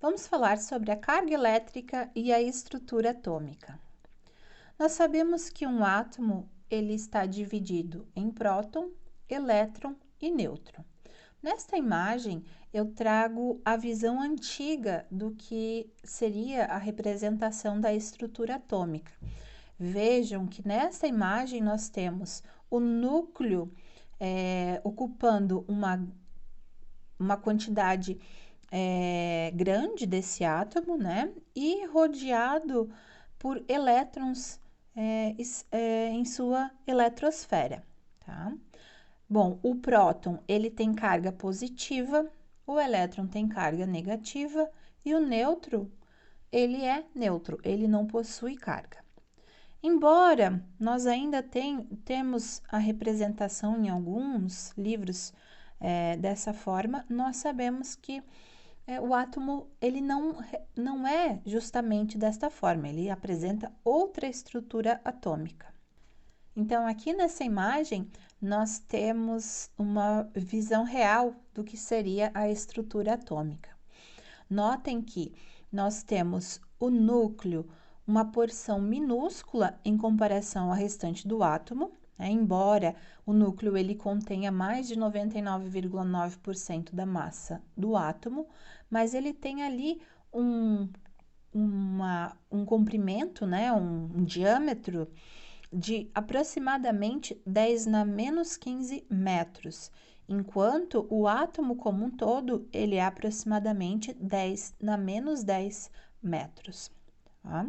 Vamos falar sobre a carga elétrica e a estrutura atômica. Nós sabemos que um átomo ele está dividido em próton, elétron e nêutron. Nesta imagem, eu trago a visão antiga do que seria a representação da estrutura atômica. Vejam que nesta imagem nós temos o núcleo ocupando uma quantidade grande desse átomo, né? E rodeado por elétrons em sua eletrosfera, tá? Bom, o próton, ele tem carga positiva, o elétron tem carga negativa e o nêutron, ele é neutro, ele não possui carga. Embora nós ainda temos a representação em alguns livros dessa forma, nós sabemos que o átomo ele não é justamente desta forma, ele apresenta outra estrutura atômica. Então, aqui nessa imagem, nós temos uma visão real do que seria a estrutura atômica. Notem que nós temos o núcleo, uma porção minúscula em comparação ao restante do átomo, embora o núcleo ele contenha mais de 99,9% da massa do átomo, mas ele tem ali um comprimento, né, um diâmetro de aproximadamente 10 na menos 15 metros, enquanto o átomo como um todo, ele é aproximadamente 10 na menos 10 metros. Tá?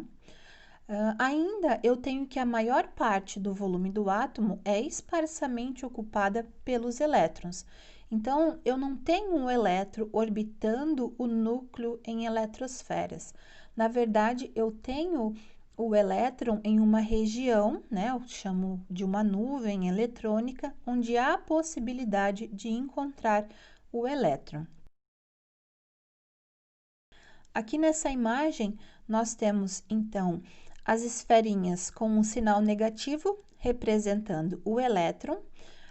Ainda eu tenho que a maior parte do volume do átomo é esparsamente ocupada pelos elétrons. Então, eu não tenho um elétron orbitando o núcleo em eletrosferas. Na verdade, eu tenho o elétron em uma região, né, eu chamo de uma nuvem eletrônica, onde há a possibilidade de encontrar o elétron. Aqui nessa imagem, nós temos, então, as esferinhas com um sinal negativo, representando o elétron,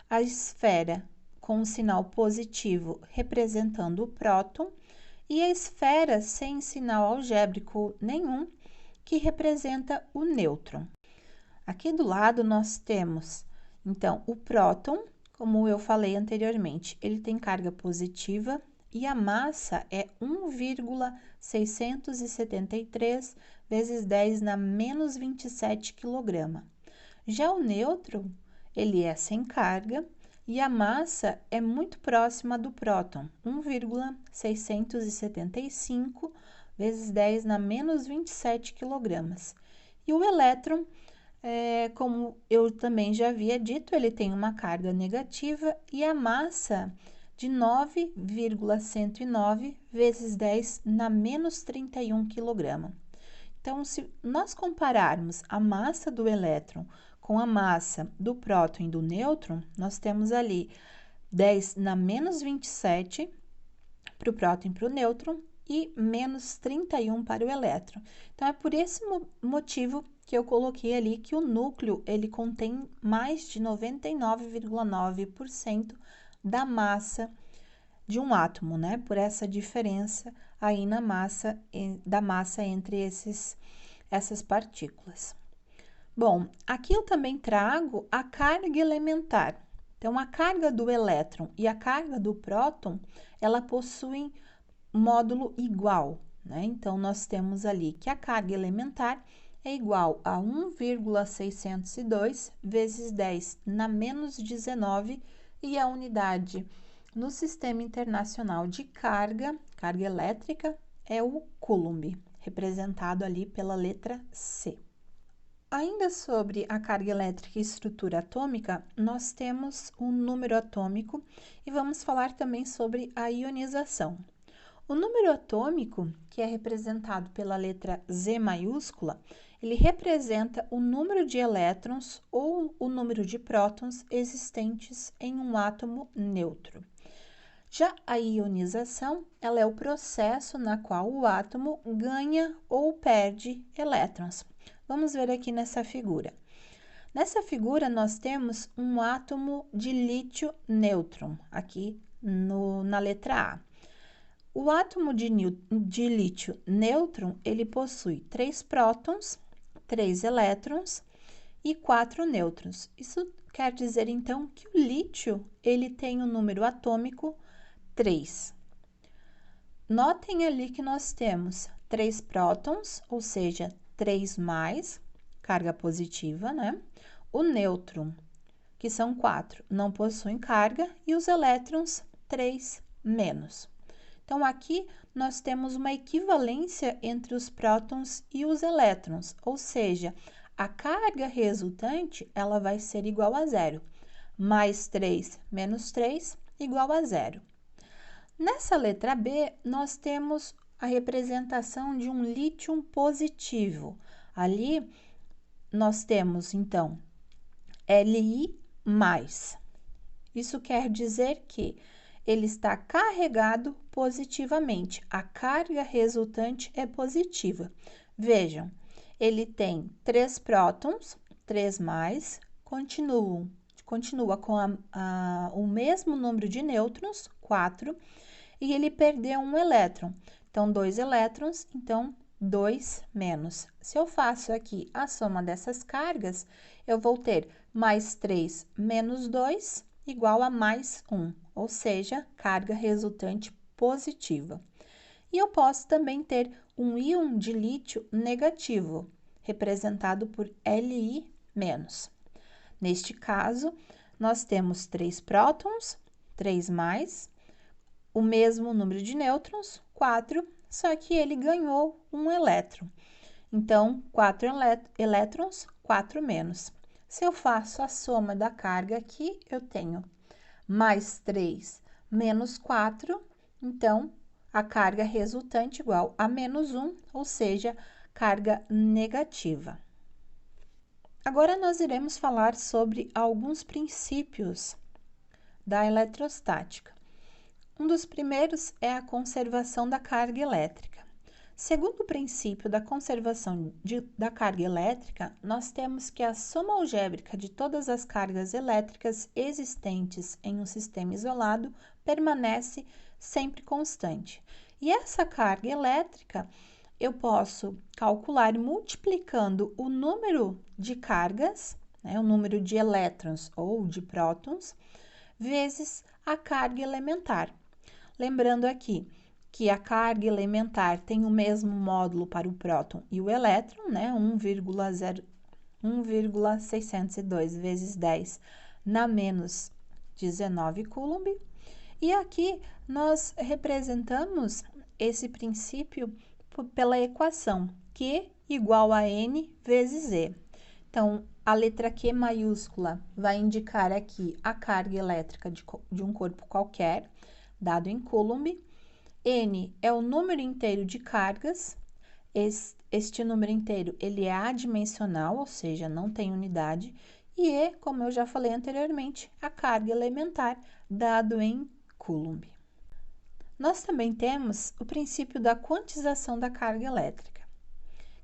a esfera com um sinal positivo, representando o próton, e a esfera sem sinal algébrico nenhum, que representa o nêutron. Aqui do lado nós temos, então, o próton, como eu falei anteriormente, ele tem carga positiva e a massa é 1,673 vezes 10 na menos 27 kg. Já o nêutron, ele é sem carga e a massa é muito próxima do próton, 1,675 vezes 10 na menos 27 kg. E o elétron, como eu também já havia dito, ele tem uma carga negativa e a massa de 9,109 vezes 10 na menos 31 kg. Então, se nós compararmos a massa do elétron com a massa do próton e do nêutron, nós temos ali 10 na menos 27 para o próton e para o nêutron e menos 31 para o elétron. Então, é por esse motivo que eu coloquei ali que o núcleo, ele contém mais de 99,9% da massa de um átomo, né? Por essa diferença aí na massa, da massa entre essas partículas. Bom, aqui eu também trago a carga elementar. Então, a carga do elétron e a carga do próton, ela possuem módulo igual, né? Então, nós temos ali que a carga elementar é igual a 1,602 vezes 10 na menos 19 e a unidade no Sistema Internacional de Carga Elétrica, é o Coulomb, representado ali pela letra C. Ainda sobre a carga elétrica e estrutura atômica, nós temos um número atômico e vamos falar também sobre a ionização. O número atômico, que é representado pela letra Z maiúscula, ele representa o número de elétrons ou o número de prótons existentes em um átomo neutro. Já a ionização, ela é o processo na qual o átomo ganha ou perde elétrons. Vamos ver aqui nessa figura. Nessa figura, nós temos um átomo de lítio nêutron, aqui na letra A. O átomo de lítio nêutron, ele possui 3 prótons, 3 elétrons e 4 nêutrons. Isso quer dizer, então, que o lítio, ele tem o número atômico 3. Notem ali que nós temos 3 prótons, ou seja, 3 mais, carga positiva, né? O nêutron, que são 4, não possuem carga, e os elétrons, 3 menos. Então, aqui nós temos uma equivalência entre os prótons e os elétrons, ou seja, a carga resultante, ela vai ser igual a zero. Mais 3 menos 3 igual a zero. Nessa letra B, nós temos a representação de um lítio positivo. Ali, nós temos, então, Li+. Isso quer dizer que ele está carregado positivamente. A carga resultante é positiva. Vejam, ele tem 3 prótons, 3 mais, continua com o mesmo número de nêutrons, 4, e ele perdeu um elétron. Então, 2 elétrons, então 2 menos. Se eu faço aqui a soma dessas cargas, eu vou ter mais 3 menos 2 igual a mais 1, ou seja, carga resultante positiva. E eu posso também ter um íon de lítio negativo, representado por Li-. Neste caso, nós temos 3 prótons, 3 mais, o mesmo número de nêutrons, 4, só que ele ganhou um elétron. Então, 4 elétrons, 4 menos. Se eu faço a soma da carga aqui, eu tenho mais 3 menos 4, então, a carga resultante igual a menos 1, ou seja, carga negativa. Agora, nós iremos falar sobre alguns princípios da eletrostática. Um dos primeiros é a conservação da carga elétrica. Segundo o princípio da conservação da carga elétrica, nós temos que a soma algébrica de todas as cargas elétricas existentes em um sistema isolado permanece sempre constante. E essa carga elétrica eu posso calcular multiplicando o número de cargas, né, o número de elétrons ou de prótons, vezes a carga elementar. Lembrando aqui que a carga elementar tem o mesmo módulo para o próton e o elétron, né? 1,602 vezes 10 na menos 19 Coulomb. E aqui nós representamos esse princípio pela equação Q igual a N vezes E. Então, a letra Q maiúscula vai indicar aqui a carga elétrica de um corpo qualquer, dado em Coulomb. N é o número inteiro de cargas. Este número inteiro, ele é adimensional, ou seja, não tem unidade. E E, como eu já falei anteriormente, a carga elementar, dado em Coulomb. Nós também temos o princípio da quantização da carga elétrica,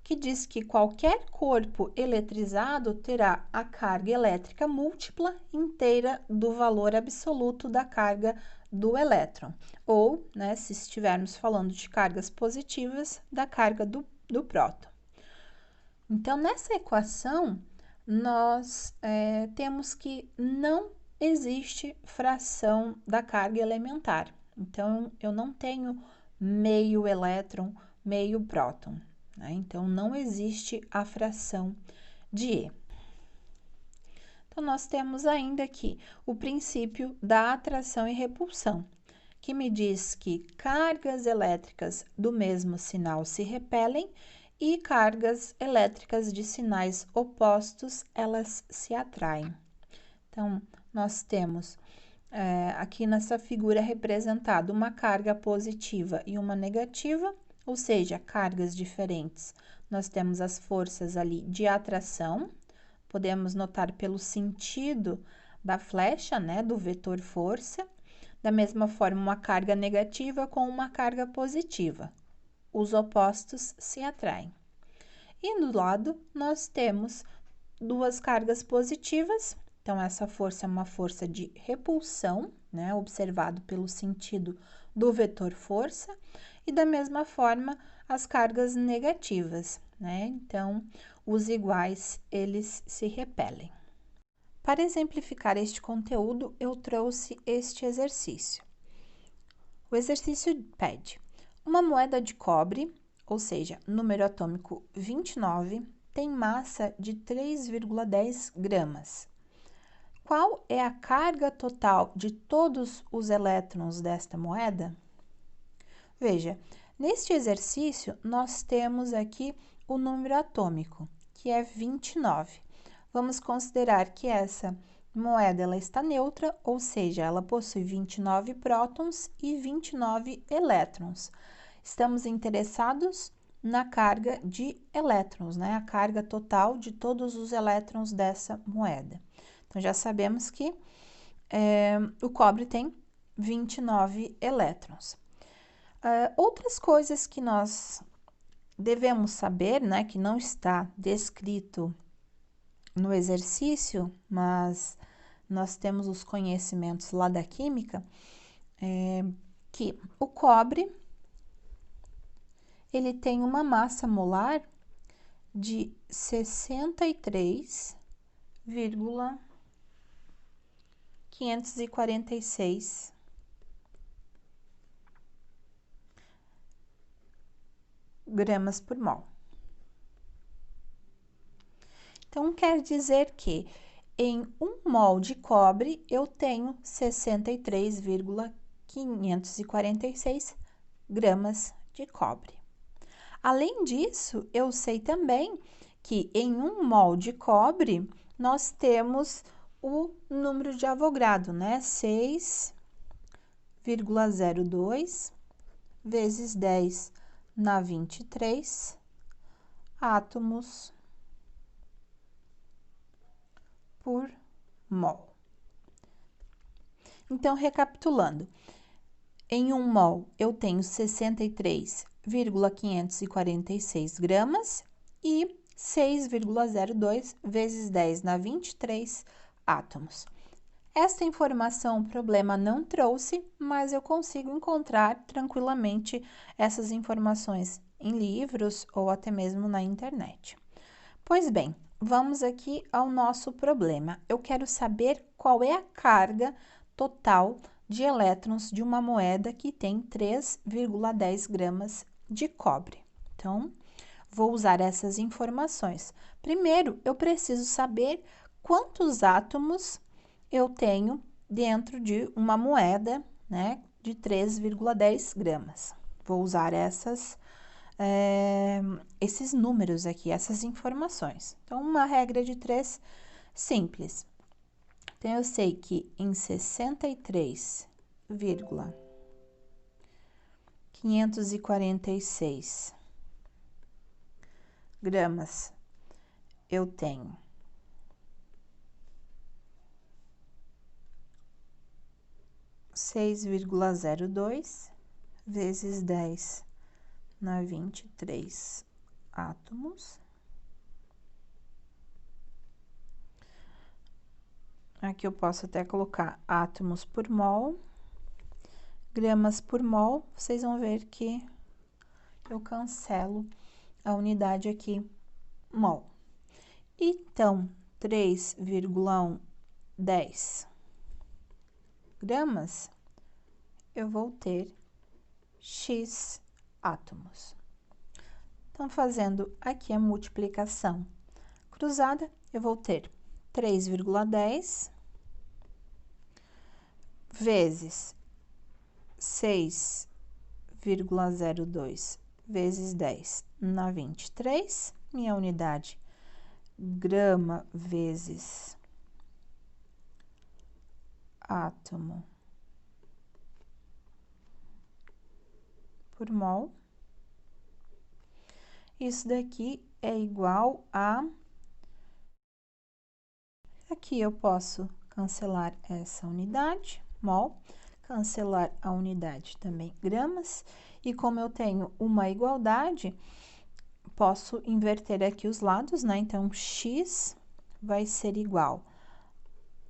que diz que qualquer corpo eletrizado terá a carga elétrica múltipla inteira do valor absoluto da carga do elétron, ou, né, se estivermos falando de cargas positivas, da carga do próton. Então, nessa equação, nós temos que não existe fração da carga elementar. Então, eu não tenho meio elétron, meio próton, né? Então, não existe a fração de E. Então, nós temos ainda aqui o princípio da atração e repulsão, que me diz que cargas elétricas do mesmo sinal se repelem e cargas elétricas de sinais opostos, elas se atraem. Então, nós temos aqui nessa figura representada uma carga positiva e uma negativa, ou seja, cargas diferentes. Nós temos as forças ali de atração, podemos notar pelo sentido da flecha, né, do vetor força. Da mesma forma, uma carga negativa com uma carga positiva. Os opostos se atraem. E do lado, nós temos duas cargas positivas, Então, essa força é uma força de repulsão, né? Observado pelo sentido do vetor força. E da mesma forma, as cargas negativas, né? Então, os iguais, eles se repelem. Para exemplificar este conteúdo, eu trouxe este exercício. O exercício pede: uma moeda de cobre, ou seja, número atômico 29, tem massa de 3,10 gramas. Qual é a carga total de todos os elétrons desta moeda? Veja, neste exercício, nós temos aqui o número atômico, que é 29. Vamos considerar que essa moeda ela está neutra, ou seja, ela possui 29 prótons e 29 elétrons. Estamos interessados na carga de elétrons, né? A carga total de todos os elétrons dessa moeda. Então, já sabemos que o cobre tem 29 elétrons. Outras coisas que nós devemos saber, né, que não está descrito no exercício, mas nós temos os conhecimentos lá da química, que o cobre, ele tem uma massa molar de 63,546 gramas por mol. Então, quer dizer que em 1 mol de cobre, eu tenho 63,546 gramas de cobre. Além disso, eu sei também que em 1 mol de cobre, nós temos o número de Avogadro, né? 6,02 vezes 10 na 23 átomos por mol. Então, recapitulando, em 1 mol eu tenho 63,546 gramas e 6,02 vezes 10 na 23 átomos. Esta informação o problema não trouxe, mas eu consigo encontrar tranquilamente essas informações em livros ou até mesmo na internet. Pois bem, vamos aqui ao nosso problema. Eu quero saber qual é a carga total de elétrons de uma moeda que tem 3,10 gramas de cobre. Então, vou usar essas informações. Primeiro, eu preciso saber quantos átomos eu tenho dentro de uma moeda, né, de 3,10 gramas. Vou usar esses números aqui, essas informações. Então, uma regra de 3 simples. Então, eu sei que em 63,546 gramas, eu tenho 6,02 vezes 10 na 23 átomos. Aqui eu posso até colocar átomos por mol, gramas por mol. Vocês vão ver que eu cancelo a unidade aqui, mol. Então, 3,10 gramas, eu vou ter X átomos. Então, fazendo aqui a multiplicação cruzada, eu vou ter 3,10 vezes 6,02 vezes 10 na 23, minha unidade grama vezes átomo por mol. Isso daqui é igual a... Aqui eu posso cancelar essa unidade, mol, cancelar a unidade também, gramas. E como eu tenho uma igualdade, posso inverter aqui os lados, né? Então, X vai ser igual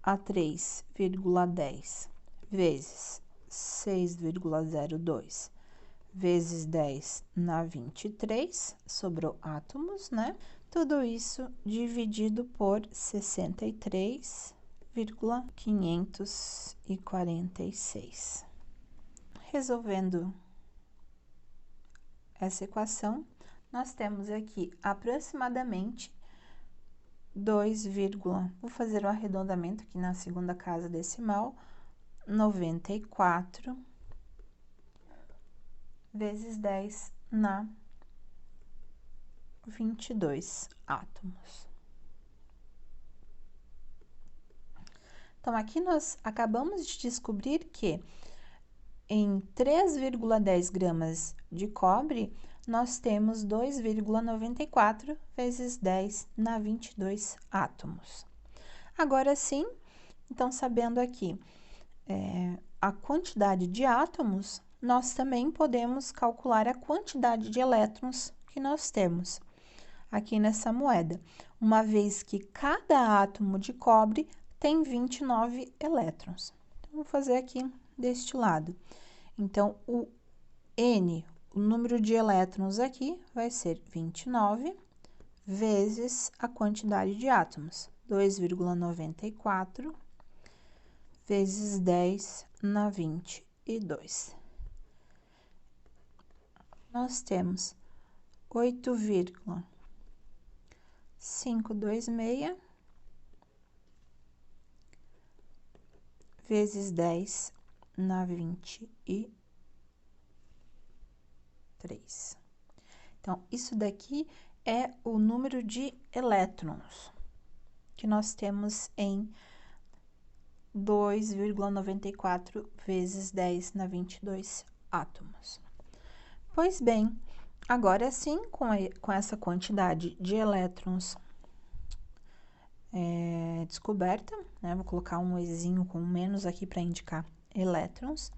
a 3,10 vezes 6,02 vezes 10 na 23, sobrou átomos, né? Tudo isso dividido por 63,546. Resolvendo essa equação, nós temos aqui aproximadamente 2, vou fazer um arredondamento aqui na segunda casa decimal, 94 vezes 10 na 22 átomos. Então, aqui nós acabamos de descobrir que em 3,10 gramas de cobre, nós temos 2,94 vezes 10 na 22 átomos. Agora sim, então, sabendo aqui a quantidade de átomos, nós também podemos calcular a quantidade de elétrons que nós temos aqui nessa moeda, uma vez que cada átomo de cobre tem 29 elétrons. Então, vou fazer aqui deste lado. Então, o N, o número de elétrons aqui, vai ser 29 vezes a quantidade de átomos, 2,94 vezes 10 na 22. Nós temos 8,526 vezes 10 na 23. Então, isso daqui é o número de elétrons que nós temos em 2,94 vezes 10 na 22 átomos. Pois bem, agora sim, com essa quantidade de elétrons descoberta, né? Vou colocar um ezinho com menos aqui para indicar elétrons.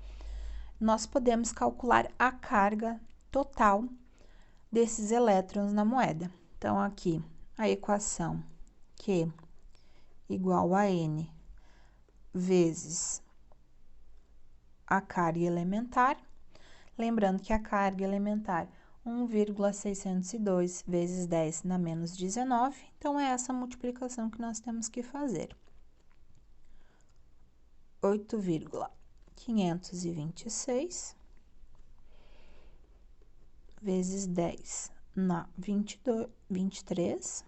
Nós podemos calcular a carga total desses elétrons na moeda. Então, aqui, a equação Q igual a N vezes a carga elementar. Lembrando que a carga elementar 1,602 vezes 10 na menos 19, então, é essa multiplicação que nós temos que fazer. 8,526 vezes 10 na 23,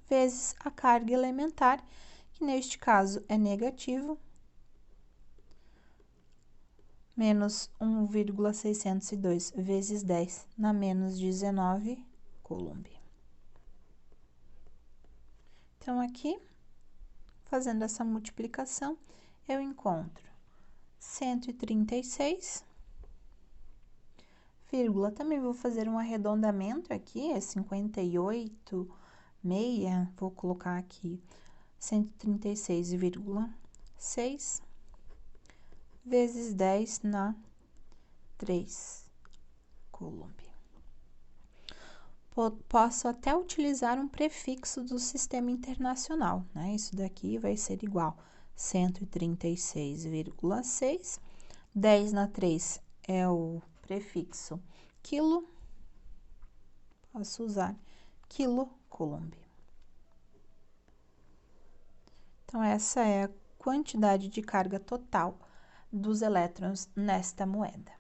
vezes a carga elementar, que neste caso é negativo, menos 1,602 vezes 10 na menos 19 Coulomb. Então, aqui, fazendo essa multiplicação, eu encontro 136, vírgula, também vou fazer um arredondamento aqui, é 58,6, vou colocar aqui 136,6 vezes 10 na 3 Coulomb. Posso até utilizar um prefixo do sistema internacional, né? Isso daqui vai ser igual 136,6, 10 na 3 é o prefixo quilo, posso usar quilo Coulomb. Então, essa é a quantidade de carga total dos elétrons nesta moeda.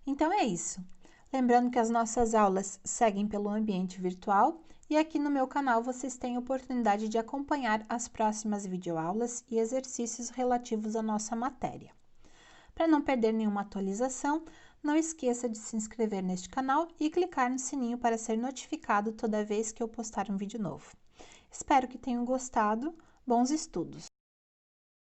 Então, é isso. Lembrando que as nossas aulas seguem pelo ambiente virtual e aqui no meu canal vocês têm a oportunidade de acompanhar as próximas videoaulas e exercícios relativos à nossa matéria. Para não perder nenhuma atualização, não esqueça de se inscrever neste canal e clicar no sininho para ser notificado toda vez que eu postar um vídeo novo. Espero que tenham gostado. Bons estudos!